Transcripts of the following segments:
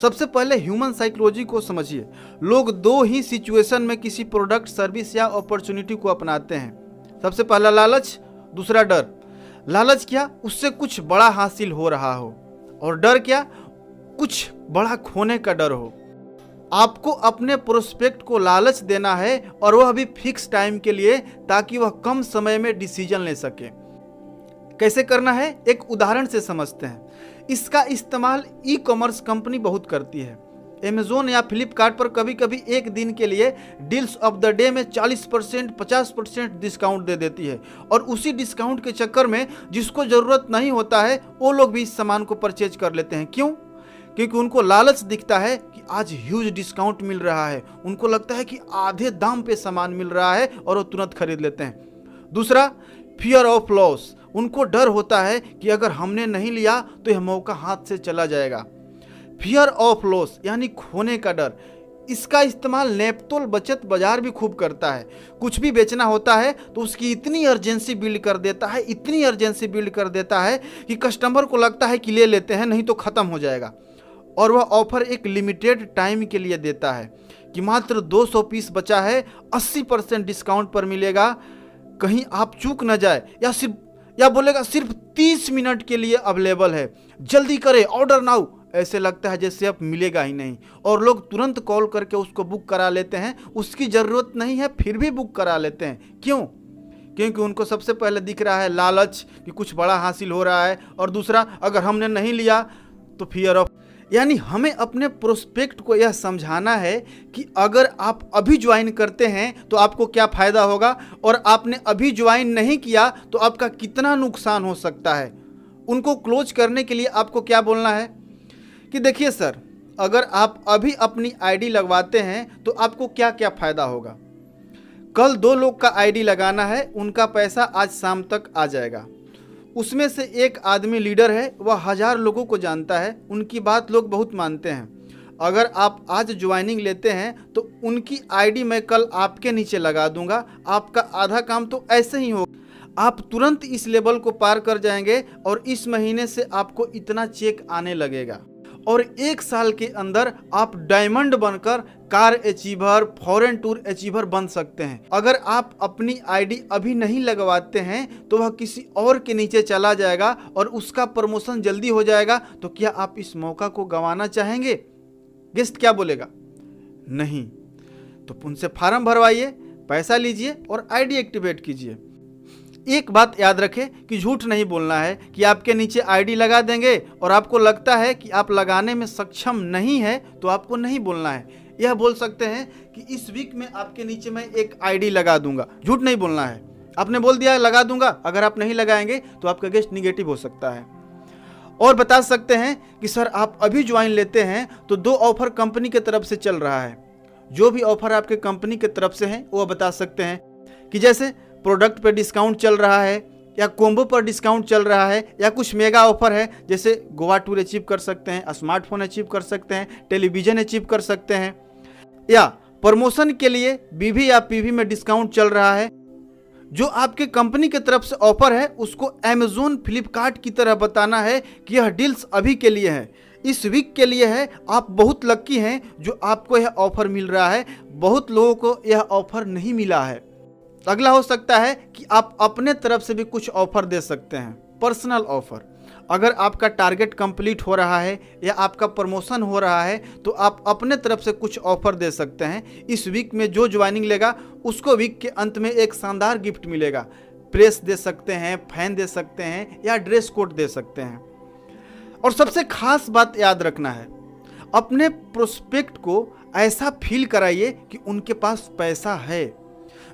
सबसे पहले human psychology को समझिए। लोग दो ही सिचुएशन में किसी प्रोडक्ट, सर्विस या अपॉर्चुनिटी को अपनाते हैं। सबसे पहला लालच, दूसरा डर। लालच क्या? उससे कुछ बड़ा हासिल हो रहा हो, और डर क्या? कुछ बड़ा खोने का डर हो। आपको अपने प्रोस्पेक्ट को लालच देना है, और वह भी फिक्स टाइम के लिए, ताकि वह कम समय में डिसीजन ले सके। कैसे करना है, एक उदाहरण से समझते हैं। इसका इस्तेमाल ई कॉमर्स कंपनी बहुत करती है। अमेज़न या फ्लिपकार्ट पर कभी कभी एक दिन के लिए डील्स ऑफ द डे में 40%, 50% डिस्काउंट दे देती है, और उसी डिस्काउंट के चक्कर में जिसको ज़रूरत नहीं होता है वो लोग भी इस सामान को परचेज कर लेते हैं। क्यों? क्योंकि उनको लालच दिखता है कि आज ह्यूज डिस्काउंट मिल रहा है। उनको लगता है कि आधे दाम पे सामान मिल रहा है, और वो तुरंत खरीद लेते हैं। दूसरा, फियर ऑफ लॉस। उनको डर होता है कि अगर हमने नहीं लिया तो यह मौका हाथ से चला जाएगा। फियर ऑफ लॉस यानी खोने का डर। इसका इस्तेमाल नेप्तोल बचत बाजार भी खूब करता है। कुछ भी बेचना होता है तो उसकी इतनी अर्जेंसी बिल्ड कर देता है, इतनी अर्जेंसी बिल्ड कर देता है कि कस्टमर को लगता है कि ले लेते हैं, नहीं तो ख़त्म हो जाएगा। और वह ऑफर एक लिमिटेड टाइम के लिए देता है कि मात्र 200 पीस बचा है, 80% डिस्काउंट पर मिलेगा, कहीं आप चूक न जाए, या बोलेगा सिर्फ 30 मिनट के लिए अवेलेबल है, जल्दी करें, ऑर्डर नाउ। ऐसे लगता है जैसे अब मिलेगा ही नहीं, और लोग तुरंत कॉल करके उसको बुक करा लेते हैं। उसकी ज़रूरत नहीं है फिर भी बुक करा लेते हैं। क्यों? क्योंकि उनको सबसे पहले दिख रहा है लालच कि कुछ बड़ा हासिल हो रहा है, और दूसरा, अगर हमने नहीं लिया तो फियर ऑफ। यानी हमें अपने प्रोस्पेक्ट को यह समझाना है कि अगर आप अभी ज्वाइन करते हैं तो आपको क्या फ़ायदा होगा, और आपने अभी ज्वाइन नहीं किया तो आपका कितना नुकसान हो सकता है। उनको क्लोज करने के लिए आपको क्या बोलना है कि देखिए सर, अगर आप अभी अपनी आईडी लगवाते हैं तो आपको क्या क्या फ़ायदा होगा। कल 2 लोग का आईडी लगाना है, उनका पैसा आज शाम तक आ जाएगा। उसमें से एक आदमी लीडर है, वह 1000 लोगों को जानता है, उनकी बात लोग बहुत मानते हैं। अगर आप आज ज्वाइनिंग लेते हैं तो उनकी आईडी मैं कल आपके नीचे लगा दूंगा, आपका आधा काम तो ऐसे ही होगा। आप तुरंत इस लेवल को पार कर जाएंगे, और इस महीने से आपको इतना चेक आने लगेगा, और 1 साल के अंदर आप डायमंड बनकर car achiever, foreign tour achiever बन सकते हैं। अगर आप अपनी आईडी अभी नहीं लगवाते हैं तो वह किसी और के नीचे चला जाएगा और उसका प्रमोशन जल्दी हो जाएगा। तो क्या आप इस मौका को गंवाना चाहेंगे? गेस्ट क्या बोलेगा? नहीं। तो उनसे फॉर्म भरवाइए, पैसा लीजिए और आईडी एक्टिवेट कीजिए। एक बात याद रखें कि झूठ नहीं बोलना है कि आपके नीचे आईडी लगा देंगे और आपको लगता है कि आप लगाने में सक्षम नहीं है तो आपको नहीं बोलना है। यह बोल सकते हैं कि इस वीक में आपके नीचे मैं एक आईडी लगा दूंगा। झूठ नहीं बोलना है। आपने बोल दिया लगा दूंगा, अगर आप नहीं लगाएंगे तो आपका गेस्ट निगेटिव हो सकता है। और बता सकते हैं कि सर आप अभी ज्वाइन लेते हैं तो 2 ऑफर कंपनी की तरफ से चल रहा है। जो भी ऑफर आपके कंपनी की तरफ से हैं वो बता सकते हैं कि जैसे प्रोडक्ट पर डिस्काउंट चल रहा है, या कोम्बो पर डिस्काउंट चल रहा है, या कुछ मेगा ऑफर है, जैसे गोवा टूर अचीव कर सकते हैं, स्मार्टफोन अचीव कर सकते हैं, टेलीविज़न अचीव कर सकते हैं, या प्रमोशन के लिए बीवी या पीवी में डिस्काउंट चल रहा है। जो आपके कंपनी की तरफ से ऑफर है उसको अमेज़न, फ्लिपकार्ट की तरह बताना है कि यह डील्स अभी के लिए है, इस वीक के लिए है। आप बहुत लकी हैं जो आपको यह ऑफर मिल रहा है, बहुत लोगों को यह ऑफर नहीं मिला है। अगला हो सकता है कि आप अपने तरफ से भी कुछ ऑफर दे सकते हैं, पर्सनल ऑफर। अगर आपका टारगेट कंप्लीट हो रहा है या आपका प्रमोशन हो रहा है तो आप अपने तरफ से कुछ ऑफर दे सकते हैं। इस वीक में जो ज्वाइनिंग लेगा उसको वीक के अंत में एक शानदार गिफ्ट मिलेगा। प्रेस दे सकते हैं, फैन दे सकते हैं, या ड्रेस कोड दे सकते हैं। और सबसे खास बात याद रखना है, अपने प्रोस्पेक्ट को ऐसा फील कराइए कि उनके पास पैसा है।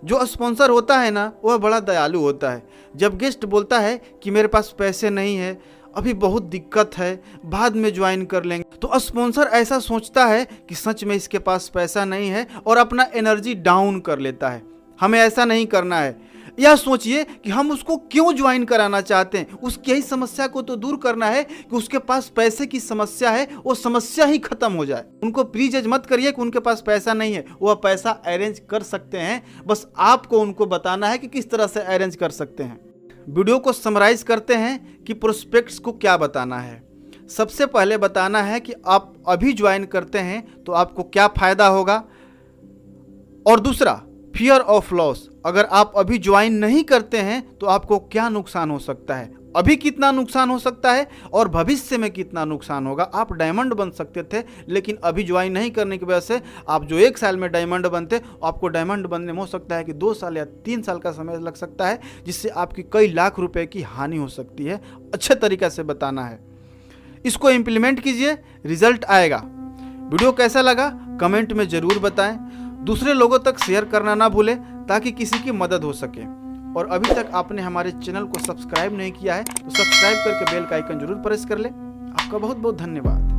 जो स्पॉन्सर होता है ना वह बड़ा दयालु होता है। जब गेस्ट बोलता है कि मेरे पास पैसे नहीं है, अभी बहुत दिक्कत है, बाद में ज्वाइन कर लेंगे, तो स्पॉन्सर ऐसा सोचता है कि सच में इसके पास पैसा नहीं है और अपना एनर्जी डाउन कर लेता है। हमें ऐसा नहीं करना है। यह सोचिए कि हम उसको क्यों ज्वाइन कराना चाहते हैं। उसकी यही समस्या को तो दूर करना है कि उसके पास पैसे की समस्या है, वो समस्या ही खत्म हो जाए। उनको प्रीजज मत करिए कि उनके पास पैसा नहीं है, वह पैसा अरेंज कर सकते हैं। बस आपको उनको बताना है कि किस तरह से अरेंज कर सकते हैं। वीडियो को समराइज करते हैं कि प्रोस्पेक्ट्स को क्या बताना है। सबसे पहले बताना है कि आप अभी ज्वाइन करते हैं तो आपको क्या फ़ायदा होगा, और दूसरा फियर ऑफ लॉस, अगर आप अभी ज्वाइन नहीं करते हैं तो आपको क्या नुकसान हो सकता है, अभी कितना नुकसान हो सकता है और भविष्य में कितना नुकसान होगा। आप डायमंड बन सकते थे, लेकिन अभी ज्वाइन नहीं करने की वजह से आप जो 1 साल में डायमंड बनते, आपको डायमंड बनने में हो सकता है कि 2 साल या 3 साल का समय लग सकता है, जिससे आपकी कई लाख रुपए की हानि हो सकती है। अच्छे तरीक़े से बताना है, इसको इम्प्लीमेंट कीजिए, रिजल्ट आएगा। वीडियो कैसा लगा कमेंट में ज़रूर बताएं, दूसरे लोगों तक शेयर करना ना भूलें ताकि किसी की मदद हो सके। और अभी तक आपने हमारे चैनल को सब्सक्राइब नहीं किया है तो सब्सक्राइब करके बेल का आइकन जरूर प्रेस कर ले। आपका बहुत बहुत धन्यवाद।